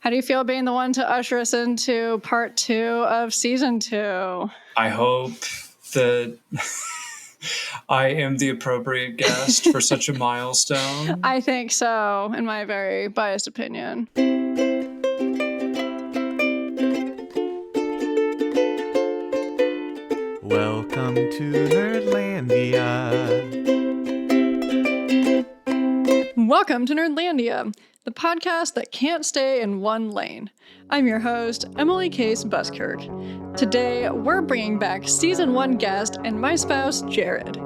How do you feel being the one to usher us into part 2 of season 2? I hope that I am the appropriate guest for such a milestone. I think so, in my very biased opinion. Welcome to Nerdlandia. Welcome to Nerdlandia, the podcast that can't stay in one lane. I'm your host, Emily Case Buskirk. Today, we're bringing back Season 1 guest and my spouse, Jared.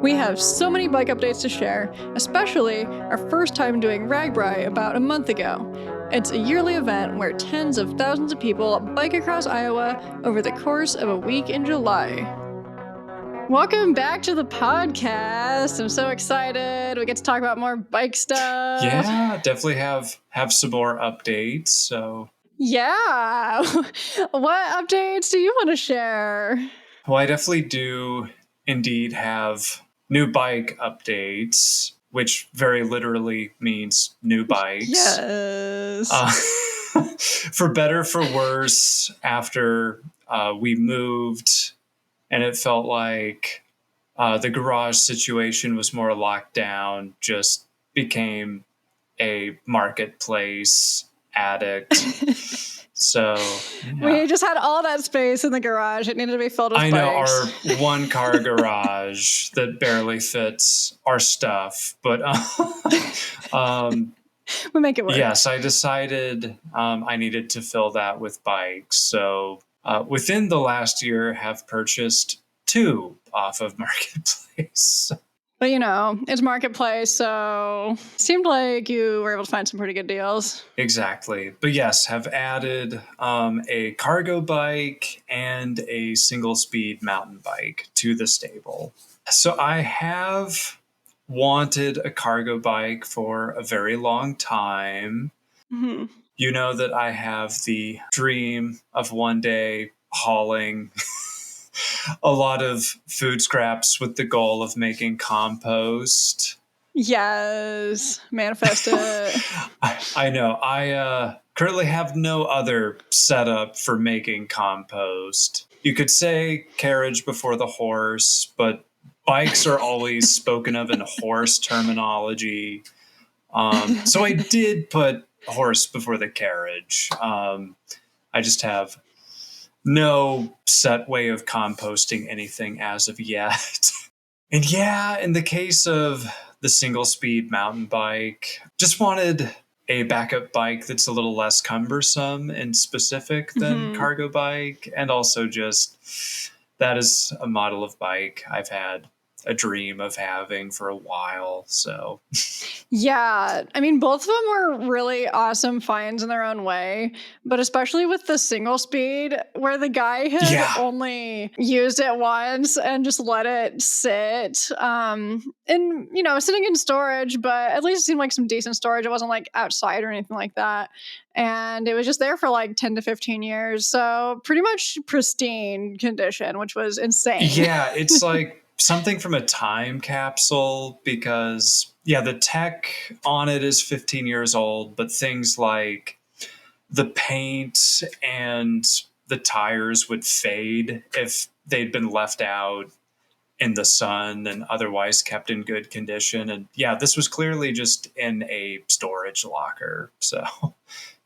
We have so many bike updates to share, especially our first time doing RAGBRAI about a month ago. It's a yearly event where tens of thousands of people bike across Iowa over the course of a week in July. Welcome back to the podcast. I'm so excited. We get to talk about more bike stuff. Yeah, definitely have some more updates. So yeah. What updates do you want to share? Well, I definitely do indeed have new bike updates, which very literally means new bikes. Yes. For better, for worse, after we moved and it felt like the garage situation was more locked down, just became a marketplace addict. So yeah. We just had all that space in the garage. It needed to be filled with bikes. I know, our one-car garage that barely fits our stuff, but we make it work. Yes, I decided I needed to fill that with bikes. So within the last year, have purchased 2 off of Marketplace. But it's Marketplace, so it seemed like you were able to find some pretty good deals. Exactly. But yes, have added a cargo bike and a single-speed mountain bike to the stable. So I have wanted a cargo bike for a very long time. Mm-hmm. You know that I have the dream of one day hauling a lot of food scraps with the goal of making compost. Yes, manifest it. I know. I currently have no other setup for making compost. You could say carriage before the horse, but bikes are always spoken of in horse terminology. So I did put horse before the carriage. I just have no set way of composting anything as of yet. And yeah, in the case of the single speed mountain bike, just wanted a backup bike that's a little less cumbersome and specific than cargo bike. And also just that is a model of bike I've had a dream of having for a while. So yeah, I mean, both of them were really awesome finds in their own way, but especially with the single speed where the guy had only used it once and just let it sit and sitting in storage, but at least it seemed like some decent storage. It wasn't like outside or anything like that. And it was just there for like 10 to 15 years. So pretty much pristine condition, which was insane. Yeah, it's like something from a time capsule because, the tech on it is 15 years old, but things like the paint and the tires would fade if they'd been left out in the sun and otherwise kept in good condition. And this was clearly just in a storage locker. So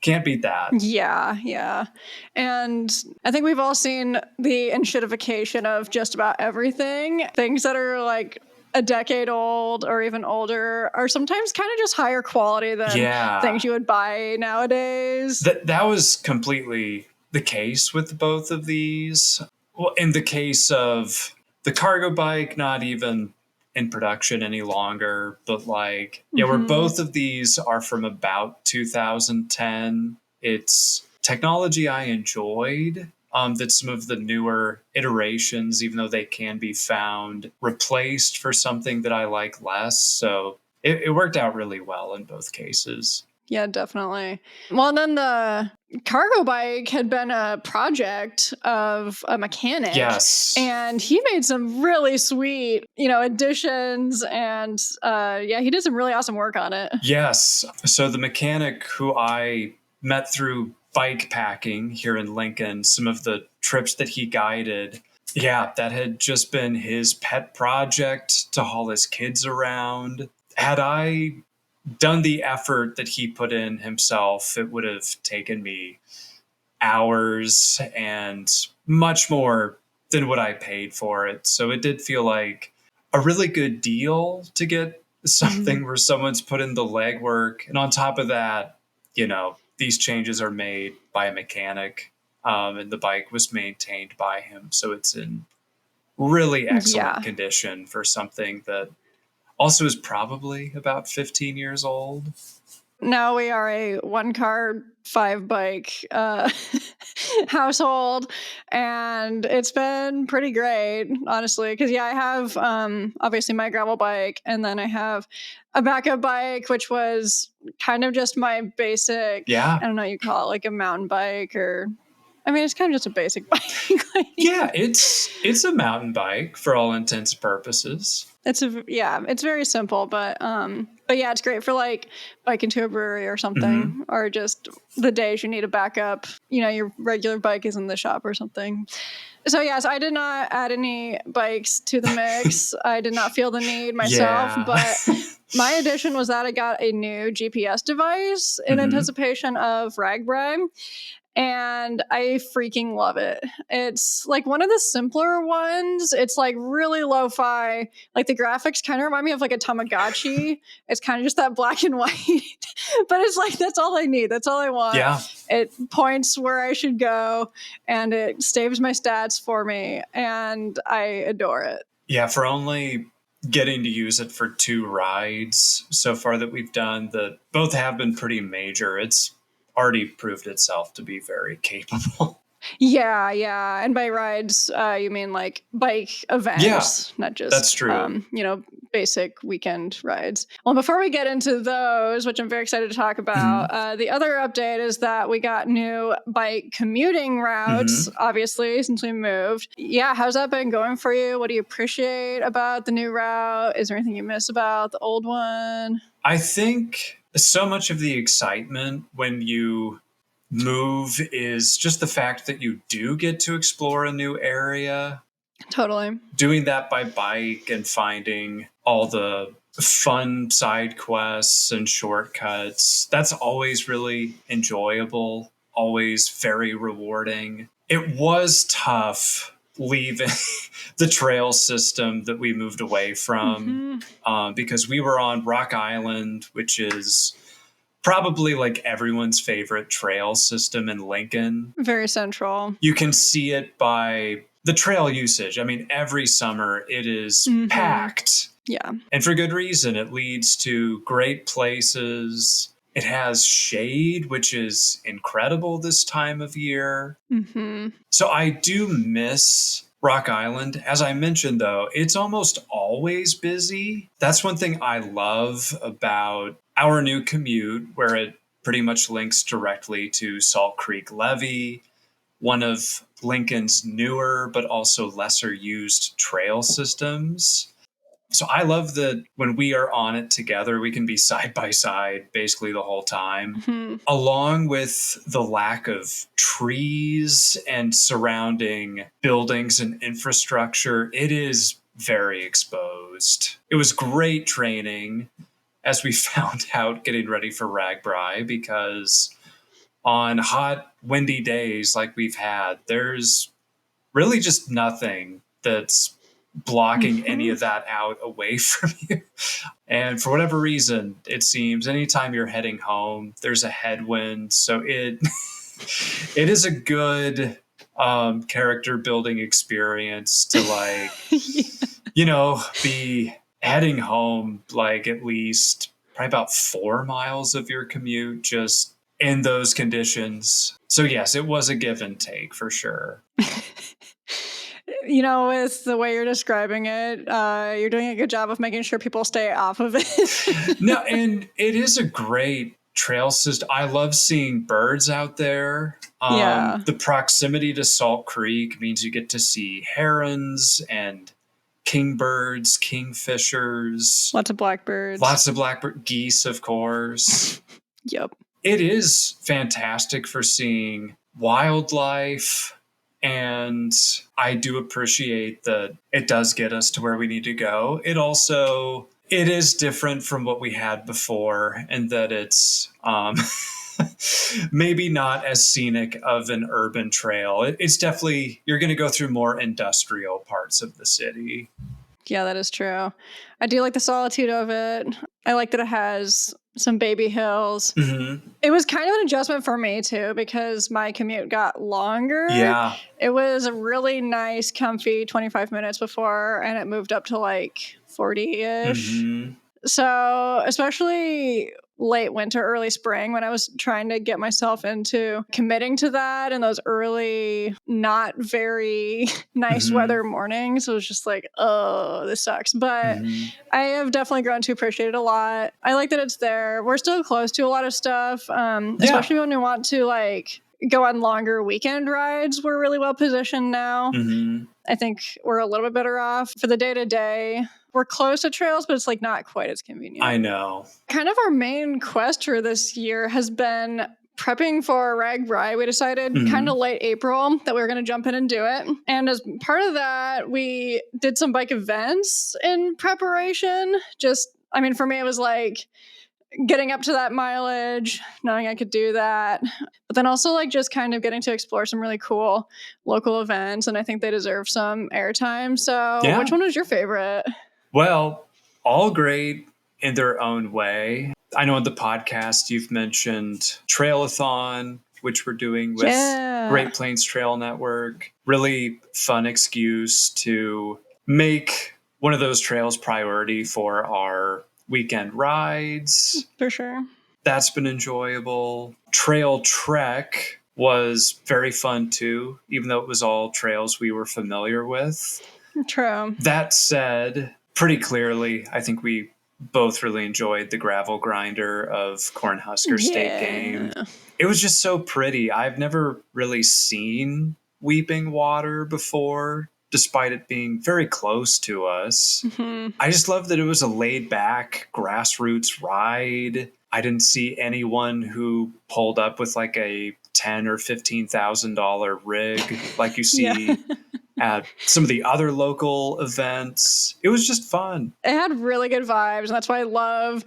can't beat that. Yeah. And I think we've all seen the enshittification of just about everything. Things that are like a decade old or even older are sometimes kind of just higher quality than things you would buy nowadays. That was completely the case with both of these. Well, in the case of the cargo bike, not even in production any longer, but where both of these are from about 2010. It's technology I enjoyed, that some of the newer iterations, even though they can be found, replaced for something that I like less. So it worked out really well in both cases. Yeah, definitely. Well, and then the cargo bike had been a project of a mechanic. Yes. And he made some really sweet, additions and he did some really awesome work on it. Yes. So the mechanic who I met through bike packing here in Lincoln, some of the trips that he guided. Yeah, that had just been his pet project to haul his kids around. Had I done the effort that he put in himself, it would have taken me hours and much more than what I paid for it. So it did feel like a really good deal to get something where someone's put in the legwork. And on top of that, these changes are made by a mechanic, and the bike was maintained by him. So it's in really excellent condition for something that also is probably about 15 years old. Now we are a 1-car, 5-bike household, and it's been pretty great, honestly. Because I have obviously my gravel bike, and then I have a backup bike, which was kind of just my basic. Yeah. I don't know, you call it like a mountain bike, or it's kind of just a basic bike. Yeah, it's a mountain bike for all intents and purposes. It's very simple, but yeah, it's great for like biking to a brewery or something, or just the days you need a backup. Your regular bike is in the shop or something. So yes, I did not add any bikes to the mix. I did not feel the need myself, but my addition was that I got a new GPS device in anticipation of RAGBRAI. And I freaking love it. It's like one of the simpler ones. It's like really lo-fi. Like the graphics kind of remind me of like a Tamagotchi. It's kind of just that black and white. But it's like, that's all I need. That's all I want. Yeah. It points where I should go, and it saves my stats for me. And I adore it. Yeah, for only getting to use it for 2 rides so far that we've done, that both have been pretty major. It's already proved itself to be very capable. Yeah. And by rides, you mean like bike events, not just that's true. Basic weekend rides. Well, before we get into those, which I'm very excited to talk about, the other update is that we got new bike commuting routes, obviously, since we moved. Yeah, how's that been going for you? What do you appreciate about the new route? Is there anything you miss about the old one? I think so much of the excitement when you move is just the fact that you do get to explore a new area. Totally. Doing that by bike and finding all the fun side quests and shortcuts, that's always really enjoyable, always very rewarding. It was tough leaving the trail system that we moved away from, because we were on Rock Island, which is probably like everyone's favorite trail system in Lincoln. Very central. You can see it by the trail usage. Every summer it is packed. Yeah. And for good reason. It leads to great places. It has shade, which is incredible this time of year. So I do miss Rock Island. As I mentioned, though, it's almost always busy. That's one thing I love about our new commute, where it pretty much links directly to Salt Creek Levee, one of Lincoln's newer but also lesser used trail systems. So I love that when we are on it together, we can be side by side basically the whole time, along with the lack of trees and surrounding buildings and infrastructure. It is very exposed. It was great training, as we found out getting ready for RAGBRAI, because on hot, windy days like we've had, there's really just nothing that's blocking any of that out away from you. And for whatever reason, it seems anytime you're heading home, there's a headwind. So it is a good character building experience to be heading home like at least probably about 4 miles of your commute just in those conditions. So yes, it was a give and take for sure. With the way you're describing it, you're doing a good job of making sure people stay off of it. No, and it is a great trail system. I love seeing birds out there. The proximity to Salt Creek means you get to see herons and kingbirds, kingfishers. Lots of blackbirds. Geese, of course. Yep. it is fantastic for seeing wildlife. And I do appreciate that it does get us to where we need to go. It is different from what we had before, and that it's maybe not as scenic of an urban trail. It's definitely, you're going to go through more industrial parts of the city. Yeah, that is true. I do like the solitude of it. I like that it has some baby hills. Mm-hmm. It was kind of an adjustment for me too, because my commute got longer. Yeah. It was a really nice, comfy 25 minutes before, and it moved up to like 40-ish. Mm-hmm. So, especially late winter, early spring, when I was trying to get myself into committing to that in those early, not very nice weather mornings, it was just like, oh, this sucks. But I have definitely grown to appreciate it a lot. I like that it's there. We're still close to a lot of stuff, especially when we want to like go on longer weekend rides. We're really well positioned now. I think we're a little bit better off for the day-to-day. We're close to trails, but it's like not quite as convenient. I know. Kind of our main quest for this year has been prepping for RAGBRAI. We decided kind of late April that we were going to jump in and do it. And as part of that, we did some bike events in preparation. For me, it was like getting up to that mileage, knowing I could do that, but then also like just kind of getting to explore some really cool local events, and I think they deserve some airtime. So which one was your favorite? Well, all great in their own way. I know on the podcast you've mentioned Trailathon, which we're doing with Great Plains Trail Network. Really fun excuse to make one of those trails priority for our weekend rides. For sure. That's been enjoyable. Trail Trek was very fun too, even though it was all trails we were familiar with. True. That said, pretty clearly, I think we both really enjoyed the gravel grinder of Cornhusker State Game. It was just so pretty. I've never really seen weeping water before, despite it being very close to us. I just love that it was a laid-back grassroots ride. I didn't see anyone who pulled up with like a $10,000 or $15,000 rig like you see at some of the other local events. It was just fun. It had really good vibes, and that's why I love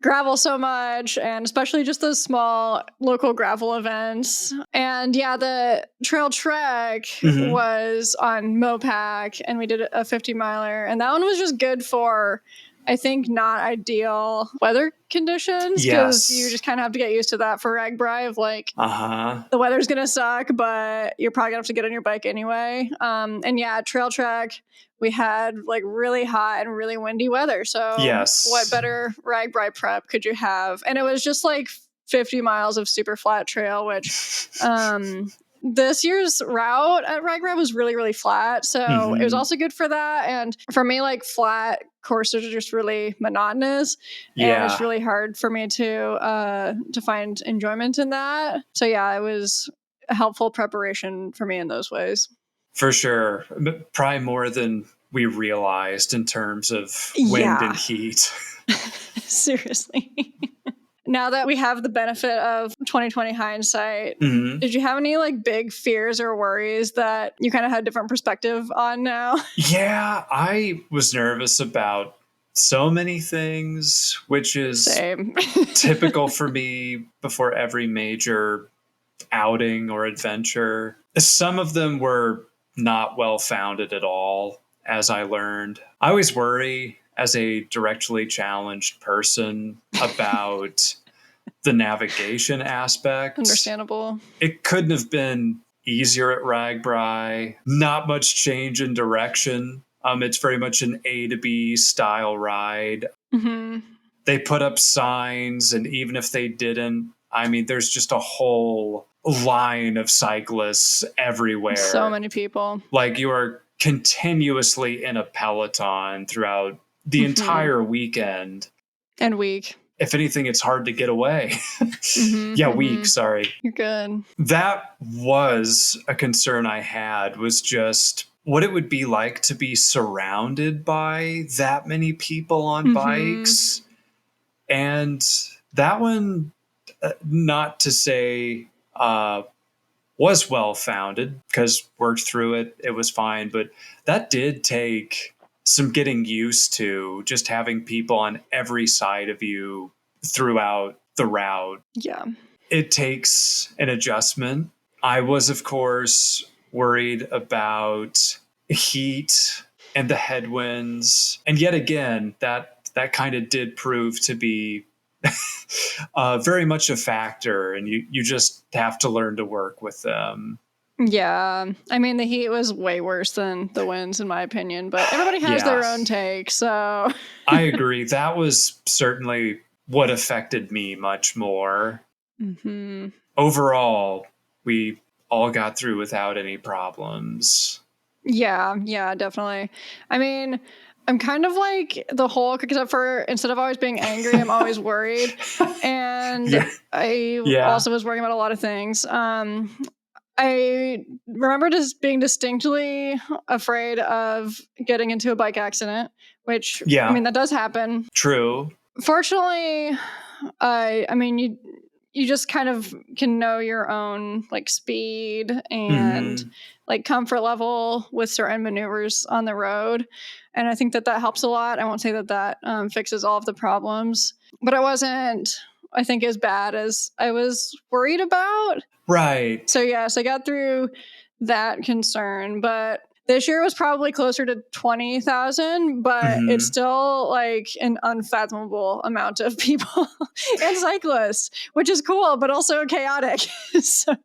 gravel so much, and especially just those small local gravel events. And yeah, the Trail Trek was on Mopac, and we did a 50-miler, and that one was just good for, I think, not ideal weather conditions, because you just kind of have to get used to that for RAGBRAI of like, the weather's gonna suck, but you're probably gonna have to get on your bike anyway. And yeah, Trail Trek, we had like really hot and really windy weather. So what better RAGBRAI prep could you have? And it was just like 50 miles of super flat trail, which this year's route at RAGBRAI was really, really flat. So it was also good for that. And for me, like flat courses are just really monotonous. And it's really hard for me to find enjoyment in that. So yeah, it was a helpful preparation for me in those ways. For sure. Probably more than we realized in terms of wind and heat. Seriously. Now that we have the benefit of 2020 hindsight, did you have any like big fears or worries that you kind of had a different perspective on now? Yeah, I was nervous about so many things, which is typical for me before every major outing or adventure. Some of them were not well-founded at all, as I learned. I always worry as a directly challenged person about the navigation aspect. Understandable. It couldn't have been easier at RAGBRAI. Not much change in direction. It's very much an A to B style ride. They put up signs, and even if they didn't, I mean, there's just a whole line of cyclists everywhere. So many people. Like you are continuously in a peloton throughout the entire weekend. And week. If anything, it's hard to get away. Week, sorry. You're good. That was a concern I had, was just what it would be like to be surrounded by that many people on bikes. And that one, not to say was well founded, because worked through it, it was fine. But that did take some getting used to, just having people on every side of you throughout the route. Yeah. It takes an adjustment. I was, of course, worried about heat and the headwinds. And yet again, that kind of did prove to be very much a factor, and you just have to learn to work with them. Yeah. I mean, the heat was way worse than the winds, in my opinion, but everybody has their own take, so. I agree. That was certainly what affected me much more. Mm-hmm. Overall, we all got through without any problems. Yeah, definitely. I mean, I'm kind of like the Hulk, except for instead of always being angry, I'm always worried. And I also was worrying about a lot of things. I remember just being distinctly afraid of getting into a bike accident, which, I mean, that does happen. True. Fortunately, I mean, you just kind of can know your own like speed and like comfort level with certain maneuvers on the road. And I think that helps a lot. I won't say that fixes all of the problems, but it wasn't, I think, as bad as I was worried about. Right. So yes, I got through that concern, but this year was probably closer to 20,000, but it's still like an unfathomable amount of people and cyclists, which is cool, but also chaotic. So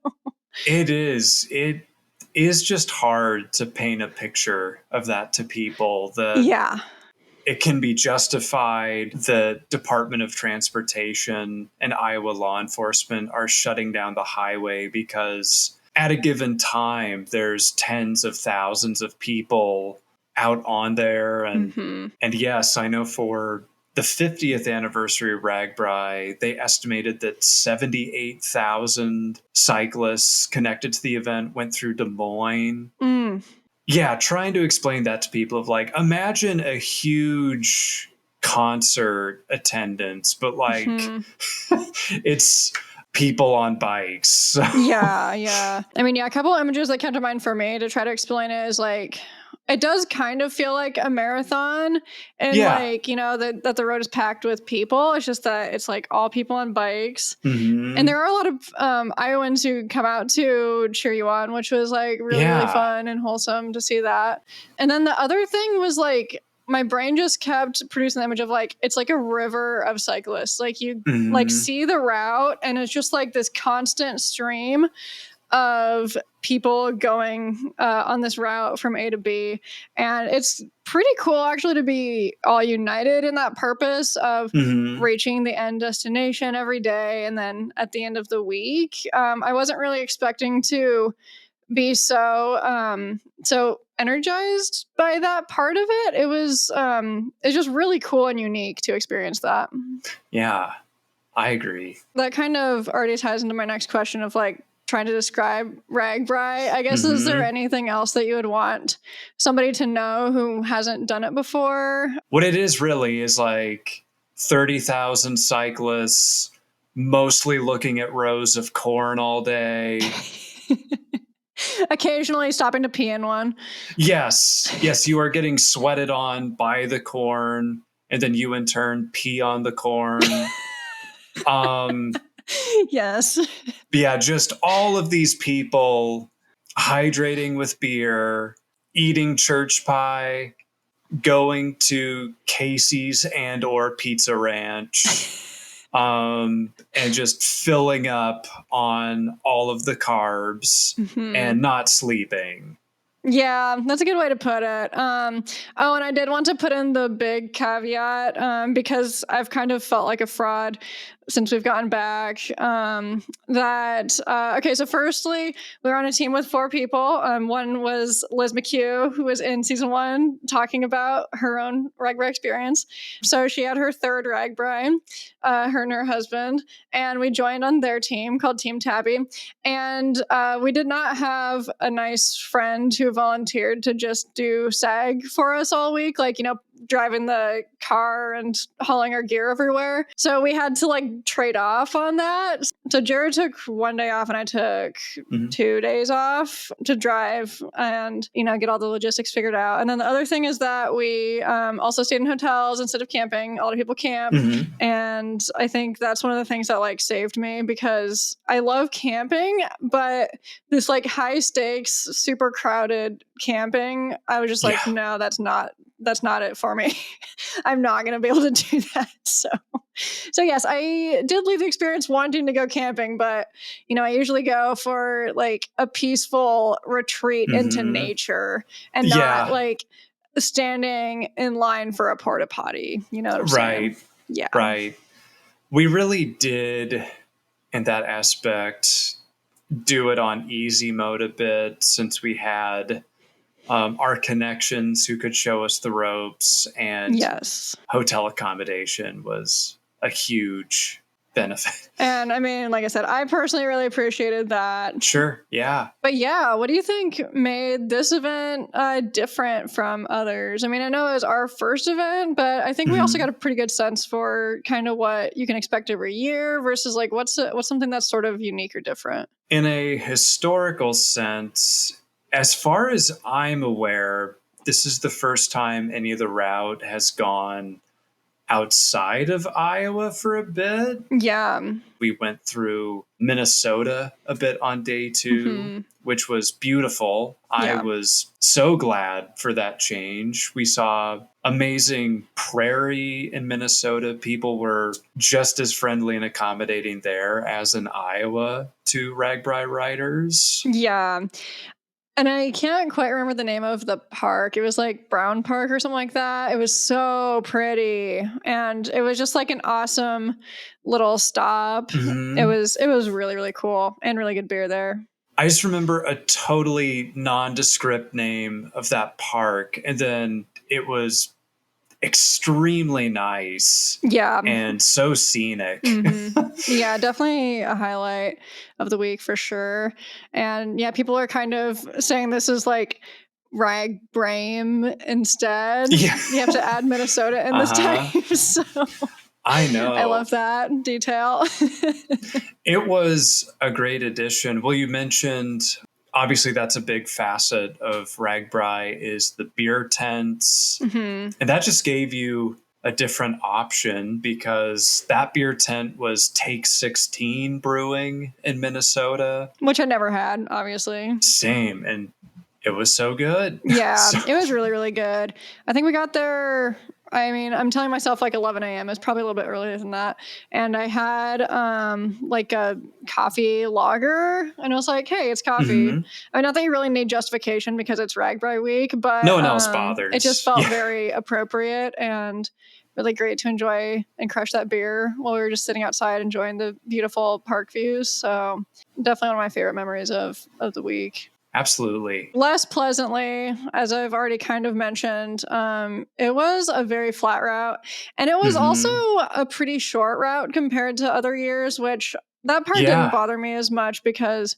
it is. It is just hard to paint a picture of that to people. It can be justified. The Department of Transportation and Iowa law enforcement are shutting down the highway because at a given time, there's tens of thousands of people out on there. And yes, I know for the 50th anniversary of RAGBRAI, they estimated that 78,000 cyclists connected to the event went through Des Moines. Yeah, trying to explain that to people of like, imagine a huge concert attendance, but like it's people on bikes. So. Yeah. I mean, a couple images that come to mind for me to try to explain it is like, it does kind of feel like a marathon, and like, you know, that the road is packed with people. It's just that it's like all people on bikes. And there are a lot of Iowans who come out to cheer you on, which was like really fun and wholesome to see that. And then the other thing was like, my brain just kept producing the image of like, it's like a river of cyclists. Like you like see the route, and it's just like this constant stream of people going on this route from A to B. And it's pretty cool actually to be all united in that purpose of reaching the end destination every day. And then at the end of the week, I wasn't really expecting to be so energized by that part of it. It was it's just really cool and unique to experience that. Yeah, I agree. That kind of already ties into my next question of like trying to describe RAGBRAI. I guess, is there anything else that you would want somebody to know who hasn't done it before? What it is really is like 30,000 cyclists, mostly looking at rows of corn all day. Occasionally stopping to pee in one. Yes, you are getting sweated on by the corn, and then you in turn pee on the corn. Yes. Yeah, just all of these people hydrating with beer, eating church pie, going to Casey's and or Pizza Ranch, and just filling up on all of the carbs and not sleeping. Yeah, that's a good way to put it. And I did want to put in the big caveat, because I've kind of felt like a fraud since we've gotten back, okay, so firstly, we were on a team with 4 people. One was Liz McHugh, who was in season 1 talking about her own RAGBRAI experience. So she had her 3rd RAGBRAI, her and her husband, and we joined on their team called Team Tabby. And we did not have a nice friend who volunteered to just do SAG for us all week, like, you know, driving the car and hauling our gear everywhere. So we had to like trade off on that. So Jared took 1 day off and I took 2 days off to drive and, get all the logistics figured out. And then the other thing is that we also stayed in hotels instead of camping. A lot of people camp. And I think that's one of the things that like saved me because I love camping, but this like high stakes, super crowded camping, I was just like, no, that's not it for me. I'm not going to be able to do that. So yes, I did leave the experience wanting to go camping, but I usually go for like a peaceful retreat into nature and not like standing in line for a porta potty. You know what I'm saying? Yeah. Right. We really did, in that aspect, do it on easy mode a bit since we had our connections who could show us the ropes, and hotel accommodation was a huge benefit. And I mean, like I said, I personally really appreciated that. Sure. Yeah. But yeah, what do you think made this event different from others? I mean, I know it was our first event, but I think we also got a pretty good sense for kind of what you can expect every year versus like what's something that's sort of unique or different. In a historical sense, as far as I'm aware, this is the first time any of the route has gone outside of Iowa for a bit. Yeah. We went through Minnesota a bit on day 2, which was beautiful. I was so glad for that change. We saw amazing prairie in Minnesota. People were just as friendly and accommodating there as in Iowa to RAGBRAI riders. Yeah. And I can't quite remember the name of the park. It was like Brown Park or something like that. It was so pretty. And it was just like an awesome little stop. It was really, really cool and really good beer there. I just remember a totally nondescript name of that park. And then it was extremely nice. Yeah. And so scenic. Yeah, definitely a highlight of the week for sure. And yeah, people are kind of saying this is like RAGBRAI instead. Yeah. You have to add Minnesota in this time. So I know. I love that detail. It was a great addition. Well, you mentioned, obviously that's a big facet of RAGBRAI is the beer tents. And that just gave you a different option because that beer tent was Take 16 Brewing in Minnesota. Which I never had, obviously. Same. And it was so good. Yeah, it was really, really good. I think we got there, I mean, I'm telling myself like 11 a.m. It's probably a little bit earlier than that. And I had like a coffee lager and I was like, hey, it's coffee. I mean, not that you really need justification because it's RAGBRAI week, but no one else bothers. It just felt very appropriate and really great to enjoy and crush that beer while we were just sitting outside enjoying the beautiful park views. So definitely one of my favorite memories of the week. Absolutely. Less pleasantly, as I've already kind of mentioned, it was a very flat route. And it was also a pretty short route compared to other years, which that part didn't bother me as much because,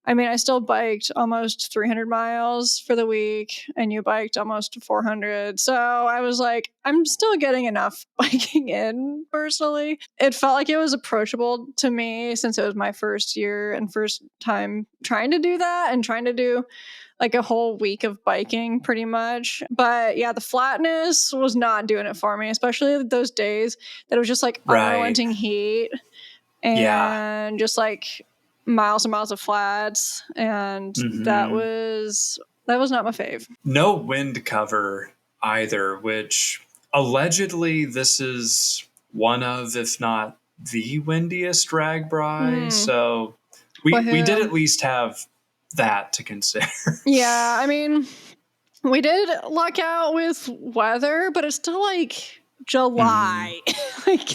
I mean, I still biked almost 300 miles for the week and you biked almost 400. So I was like, I'm still getting enough biking in personally. It felt like it was approachable to me since it was my first year and first time trying to do that and trying to do like a whole week of biking pretty much. But yeah, the flatness was not doing it for me, especially those days that it was just like unrelenting heat and just like miles and miles of flats, and that was not my fave. No wind cover either, which allegedly this is one of, if not the windiest RAGBRAI. So we did at least have that to consider. Yeah, I mean, we did luck out with weather, but it's still like July. Like,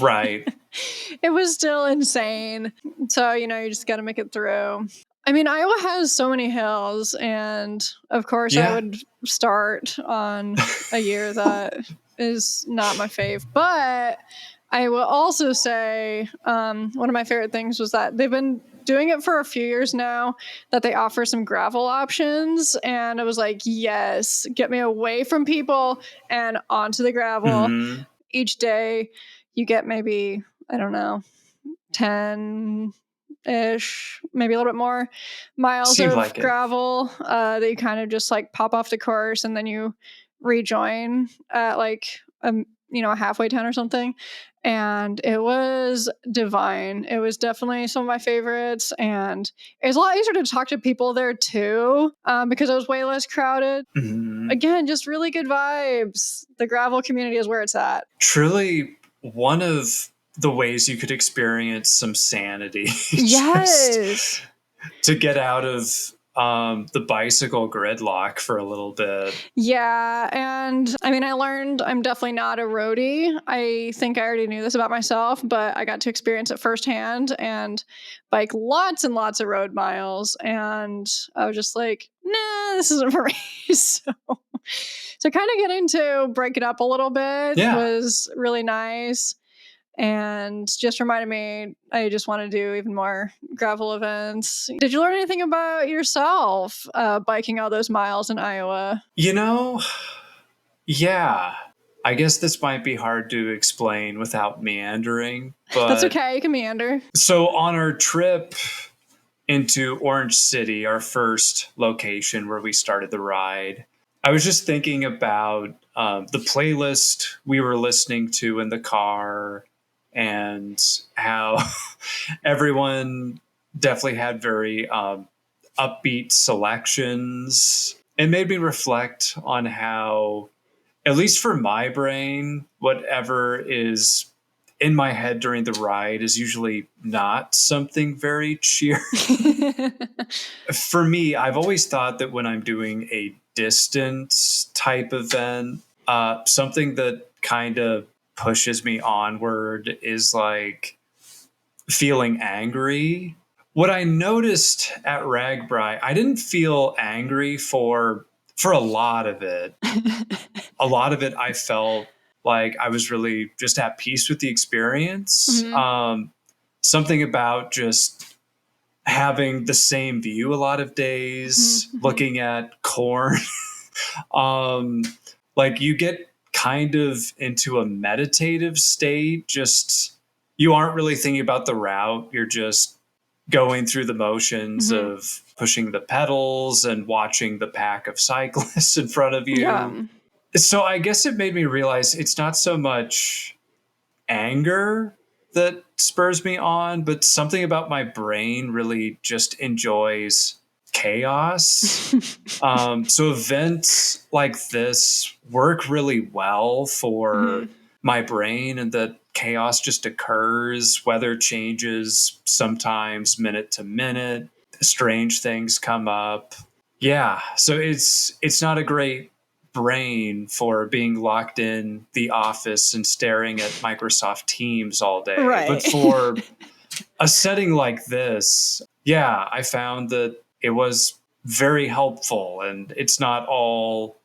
it was still insane. So, you just got to make it through. I mean, Iowa has so many hills, and of course I would start on a year that is not my fave. But I will also say one of my favorite things was that they've been doing it for a few years now that they offer some gravel options. And I was like, yes, get me away from people and onto the gravel. Mm-hmm. Each day you get maybe, I don't know, 10 ish, maybe a little bit more miles Seemed of like it. gravel that you kind of just like pop off the course and then you rejoin at like a halfway town or something. And it was divine. It was definitely some of my favorites, and it was a lot easier to talk to people there too, because it was way less crowded. Mm-hmm. Again, just really good vibes. The gravel community is where it's at. Truly one of the ways you could experience some sanity. Yes. Just to get out of the bicycle gridlock for a little bit. Yeah, and I mean, I learned I'm definitely not a roadie. I think I already knew this about myself, but I got to experience it firsthand and bike lots and lots of road miles. And I was just like, nah, this isn't for me. So kind of getting to break it up a little bit was really nice. And just reminded me I just want to do even more gravel events. Did you learn anything about yourself biking all those miles in Iowa? Yeah. I guess this might be hard to explain without meandering, but that's okay. You can meander. So on our trip into Orange City, our first location where we started the ride, I was just thinking about the playlist we were listening to in the car and how everyone definitely had very upbeat selections. It made me reflect on how, at least for my brain, whatever is in my head during the ride is usually not something very cheery. For me, I've always thought that when I'm doing a distance type event, something that kind of pushes me onward is like feeling angry. What I noticed at RAGBRAI, I didn't feel angry for a lot of it. A lot of it, I felt like I was really just at peace with the experience. Mm-hmm. Something about just having the same view a lot of days, Mm-hmm. looking at corn. Like you get kind of into a meditative state. Just you aren't really thinking about the route. You're just going through the motions Mm-hmm. of pushing the pedals and watching the pack of cyclists in front of you. Yeah. So I guess it made me realize it's not so much anger that spurs me on, but something about my brain really just enjoys chaos. So events like this work really well for my brain, and that chaos just occurs. Weather changes sometimes minute to minute. Strange things come up. Yeah, so it's not a great brain for being locked in the office and staring at Microsoft Teams all day. Right. But for a setting like this, yeah, I found that it was very helpful, and it's not all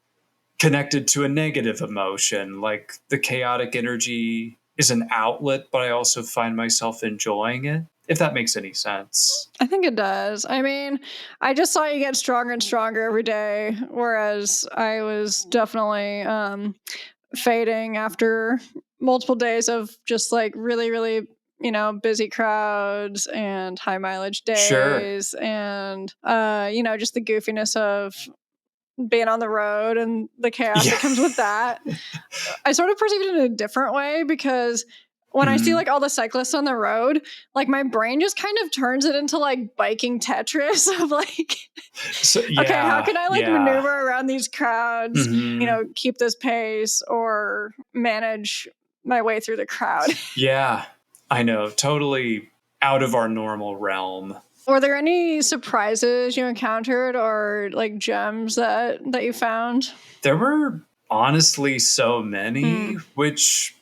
connected to a negative emotion. Like the chaotic energy is an outlet, but I also find myself enjoying it, if that makes any sense. I think it does. I mean, I just saw you get stronger and stronger every day, whereas I was definitely fading after multiple days of just like really, really, busy crowds and high mileage days. Sure. And, just the goofiness of being on the road and the chaos that comes with that. I sort of perceive it in a different way because when I see like all the cyclists on the road, like my brain just kind of turns it into like biking Tetris of like, okay, how can I like maneuver around these crowds, keep this pace or manage my way through the crowd? Yeah, I know. Totally out of our normal realm. Were there any surprises you encountered or like gems that you found? There were honestly so many, which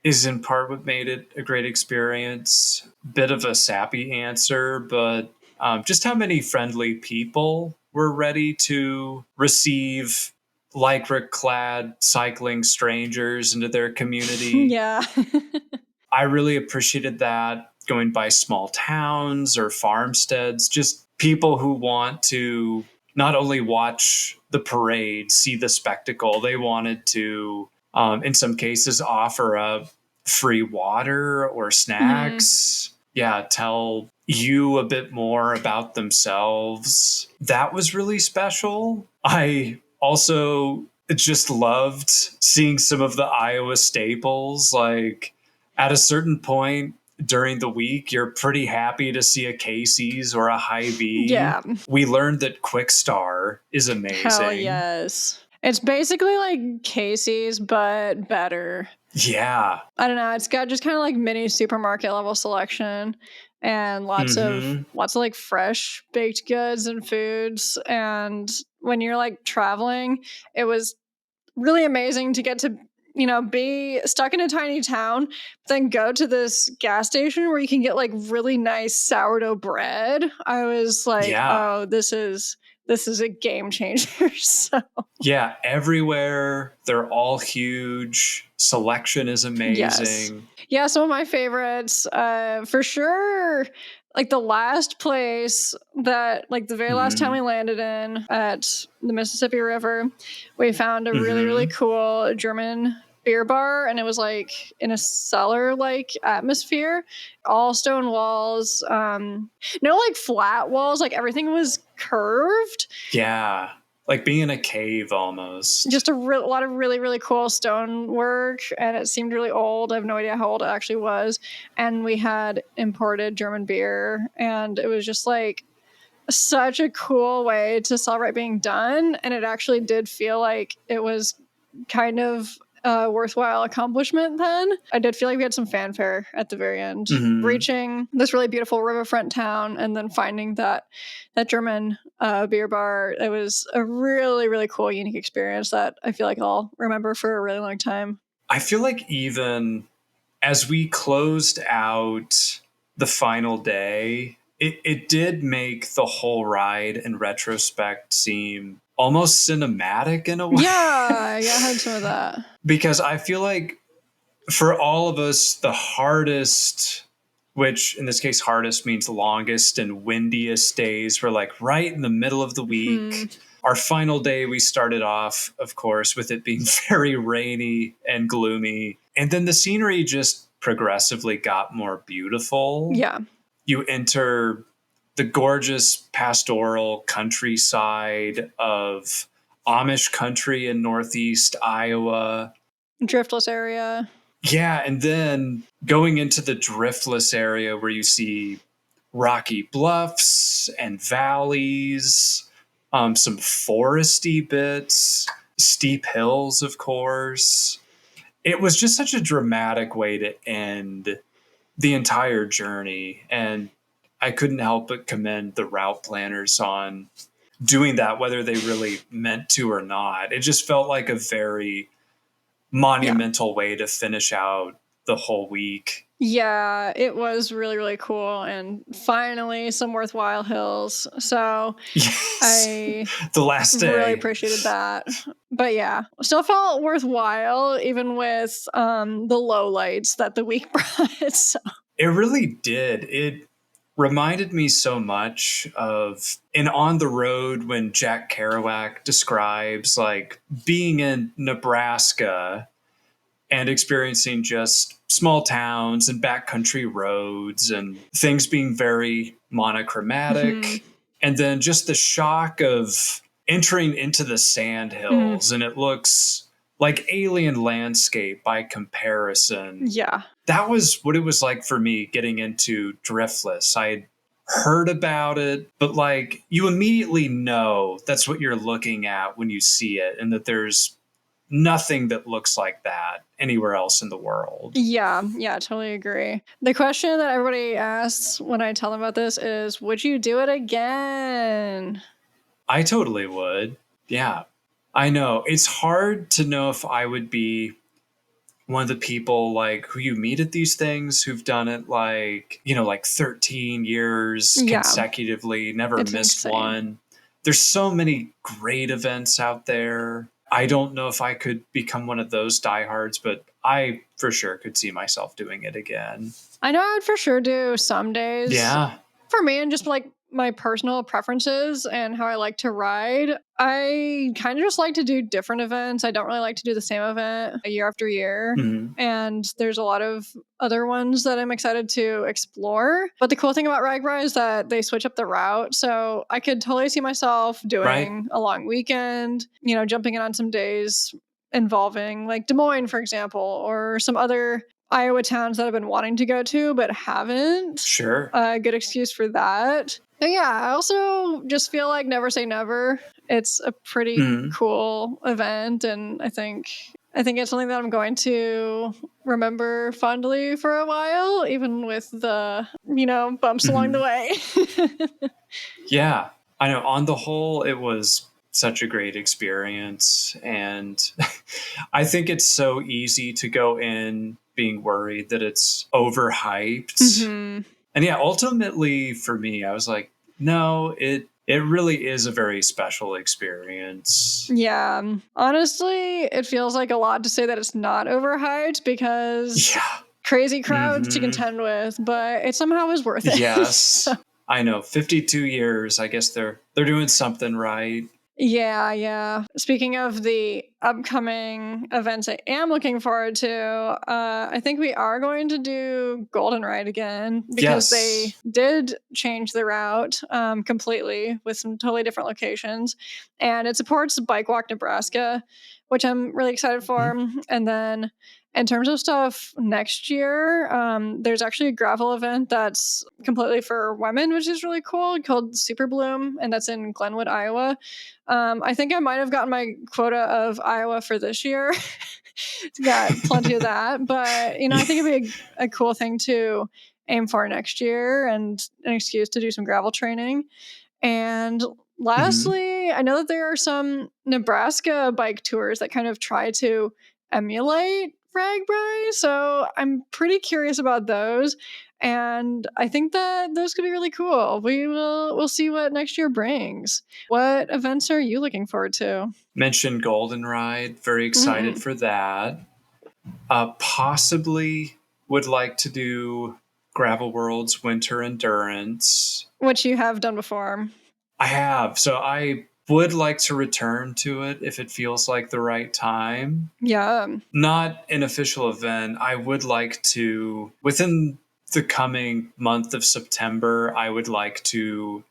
is in part what made it a great experience. Bit of a sappy answer, but just how many friendly people were ready to receive lycra-clad cycling strangers into their community. Yeah. I really appreciated that. going by small towns or farmsteads, just people who want to not only watch the parade, see the spectacle, they wanted to, in some cases, offer up free water or snacks. Yeah, tell you a bit more about themselves. That was really special. I also just loved seeing some of the Iowa staples. Like at a certain point during the week, you're pretty happy to see a Casey's or a Hy-Vee. Yeah. We learned that Quick Star is amazing. Hell yes. It's basically like Casey's, but better. Yeah. I don't know. It's got just kind of like mini supermarket level selection and lots of like fresh baked goods and foods. And when you're like traveling, it was really amazing to get to, you know, be stuck in a tiny town, then go to this gas station where you can get like really nice sourdough bread. I was like, oh, this is a game changer. So yeah, everywhere. They're all huge. Selection is amazing. Yes. Yeah, some of my favorites, for sure, like the last place that, like the very last time we landed in at the Mississippi River, we found a really, really cool German beer bar, and it was like in a cellar like atmosphere, all stone walls, no like flat walls, like everything was curved. Yeah. Like being in a cave almost. Just a lot of really, really cool stonework, and it seemed really old. I have no idea how old it actually was. And we had imported German beer, and it was just like such a cool way to celebrate being done. And it actually did feel like it was kind of a worthwhile accomplishment then. I did feel like we had some fanfare at the very end. Reaching this really beautiful riverfront town and then finding that German beer bar, it was a really, really cool, unique experience that I feel like I'll remember for a really long time. I feel like even as we closed out the final day, it did make the whole ride in retrospect seem almost cinematic in a way. Yeah, I had some of that. Because I feel like for all of us, the hardest, which in this case, hardest means longest and windiest days, were like right in the middle of the week. Our final day, we started off, of course, with it being very rainy and gloomy. And then the scenery just progressively got more beautiful. Yeah. You enter the gorgeous pastoral countryside of Amish country in northeast Iowa. Driftless area. Yeah, and then going into the driftless area where you see rocky bluffs and valleys, some foresty bits, steep hills, of course. It was just such a dramatic way to end the entire journey. And I couldn't help but commend the route planners on doing that, whether they really meant to or not. It just felt like a very monumental way to finish out the whole week. Yeah, it was really, really cool. And finally, some worthwhile hills. So I the last day really appreciated that. But yeah, still felt worthwhile, even with the lowlights that the week brought. So. It really did. It reminded me so much of in On the Road when Jack Kerouac describes like being in Nebraska and experiencing just small towns and backcountry roads and things being very monochromatic. And then just the shock of entering into the sand hills and it looks like alien landscape by comparison. Yeah. That was what it was like for me getting into Driftless. I heard about it, but like you immediately know that's what you're looking at when you see it and that there's nothing that looks like that anywhere else in the world. Yeah, totally agree. The question that everybody asks when I tell them about this is, would you do it again? I totally would. Yeah. I know. It's hard to know if I would be one of the people like who you meet at these things who've done it like, you know, like 13 years consecutively, never missed one. There's so many great events out there. I don't know if I could become one of those diehards, but I for sure could see myself doing it again. I know I would for sure do some days. Yeah. For me, and just like my personal preferences and how I like to ride, I kind of just like to do different events. I don't really like to do the same event year after year. Mhm. And there's a lot of other ones that I'm excited to explore. But the cool thing about RAGBRAI is that they switch up the route. So I could totally see myself doing a long weekend, jumping in on some days involving like Des Moines, for example, or some other Iowa towns that I've been wanting to go to but haven't. Sure. A good excuse for that. But yeah, I also just feel like never say never. It's a pretty cool event, and I think it's something that I'm going to remember fondly for a while, even with the, bumps along the way. Yeah. I know on the whole, it was such a great experience. And I think it's so easy to go in being worried that it's overhyped. And yeah, ultimately for me, I was like, no, it really is a very special experience. Yeah. Honestly, it feels like a lot to say that it's not overhyped because crazy crowds to contend with, but it somehow is worth it. Yes. I know. 52 years. I guess they're doing something right. Yeah. Speaking of the upcoming events I am looking forward to, I think we are going to do Golden Ride again because they did change the route completely with some totally different locations. And it supports Bike Walk Nebraska, which I'm really excited for. And then in terms of stuff next year, there's actually a gravel event that's completely for women, which is really cool, called Super Bloom, and that's in Glenwood, Iowa. I think I might have gotten my quota of Iowa for this year. Got plenty of that, but I think it'd be a cool thing to aim for next year and an excuse to do some gravel training. And lastly, I know that there are some Nebraska bike tours that kind of try to emulate RAGBRAI, so I'm pretty curious about those. And I think that those could be really cool. We'll see what next year brings. What events are you looking forward to? Mentioned Golden Ride. Very excited for that. Possibly would like to do Gravel World's Winter Endurance. Which you have done before. I have. So I would like to return to it if it feels like the right time. Yeah. Not an official event. I would like to, within the coming month of September, I would like to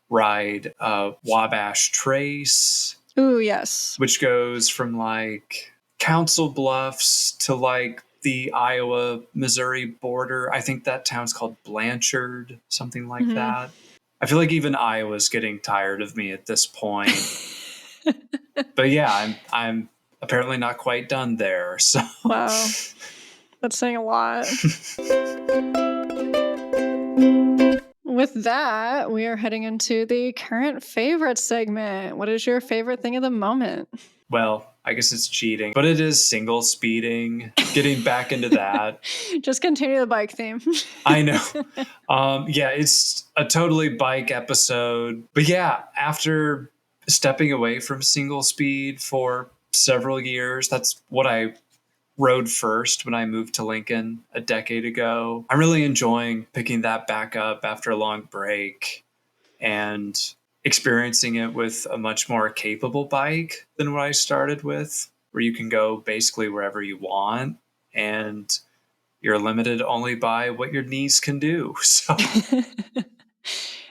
ride Wabash Trace. Ooh, yes. Which goes from like Council Bluffs to like the Iowa-Missouri border. I think that town's called Blanchard, something like that. I feel like even Iowa's getting tired of me at this point. But yeah, I'm apparently not quite done there. So wow, that's saying a lot. With that, we are heading into the current favorite segment. What is your favorite thing of the moment? Well, I guess it's cheating, but it is single speeding. Getting back into that. Just continue the bike theme. I know. Yeah, it's a totally bike episode. But yeah, after stepping away from single speed for several years, that's what I rode first when I moved to Lincoln a decade ago. I'm really enjoying picking that back up after a long break and experiencing it with a much more capable bike than what I started with, where you can go basically wherever you want and you're limited only by what your knees can do. So and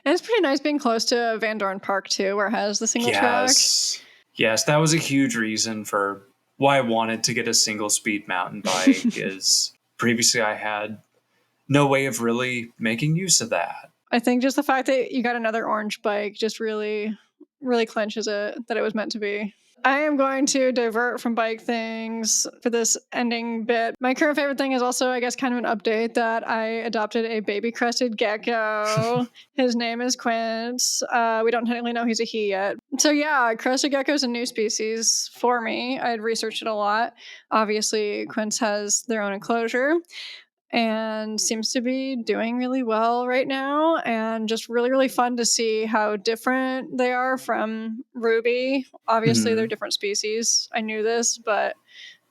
it's pretty nice being close to Van Dorn Park too, where it has the single track. Yes, that was a huge reason for why I wanted to get a single speed mountain bike is previously I had no way of really making use of that. I think just the fact that you got another orange bike just really, really clenches it that it was meant to be. I am going to divert from bike things for this ending bit. My current favorite thing is also, I guess, kind of an update that I adopted a baby crested gecko. His name is Quince. We don't technically know he's a he yet. So yeah, crested gecko is a new species for me. I had researched it a lot. Obviously, Quince has their own enclosure. and seems to be doing really well right now, and just really, really fun to see how different they are from Ruby. Obviously, they're different species. I knew this, but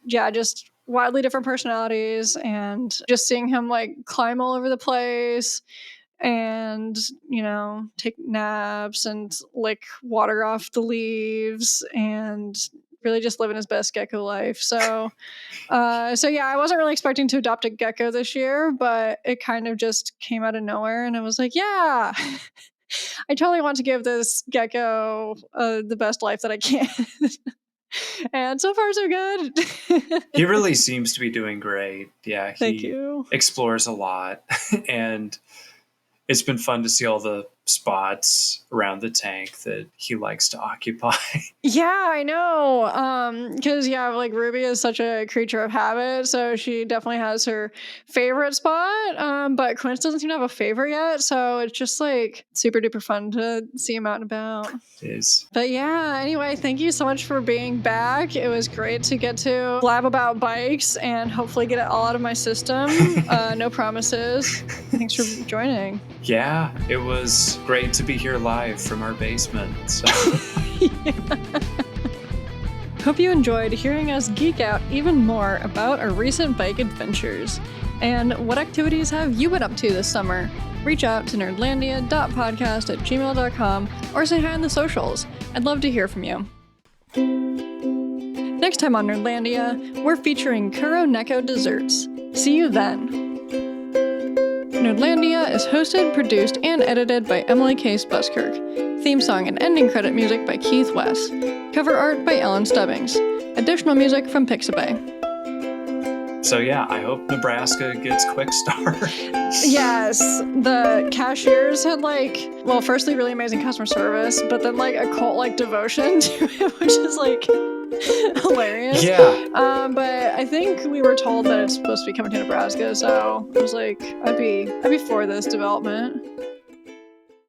yeah, just wildly different personalities, and just seeing him like climb all over the place and, take naps and lick water off the leaves and really just living his best gecko life. So yeah, I wasn't really expecting to adopt a gecko this year, but it kind of just came out of nowhere, and I was like, yeah, I totally want to give this gecko the best life that I can. And so far, so good. He really seems to be doing great. Yeah, Thank he you. explores a lot, and it's been fun to see all the spots around the tank that he likes to occupy. Yeah, I know. Because like Ruby is such a creature of habit, so she definitely has her favorite spot. But Quince doesn't seem to have a favorite yet, so it's just like super duper fun to see him out and about. It is. But yeah, anyway, thank you so much for being back. It was great to get to blab about bikes and hopefully get it all out of my system. No promises. Thanks for joining. Yeah, it was great to be here live from our basement. So. Hope you enjoyed hearing us geek out even more about our recent bike adventures. And what activities have you been up to this summer? Reach out to nerdlandia.podcast@gmail.com or say hi on the socials. I'd love to hear from you. Next time on Nerdlandia, we're featuring Kuro Neko desserts. See you then. Nerdlandia is hosted, produced, and edited by Emily Case Buskirk. Theme song and ending credit music by Keith West. Cover art by Ellen Stubbings. Additional music from Pixabay. So yeah, I hope Nebraska gets quick start. Yes, the cashiers had firstly really amazing customer service, but then a cult-like devotion to it, which is hilarious. Yeah. But I think we were told that it's supposed to be coming to Nebraska, so I was like, I'd be for this development.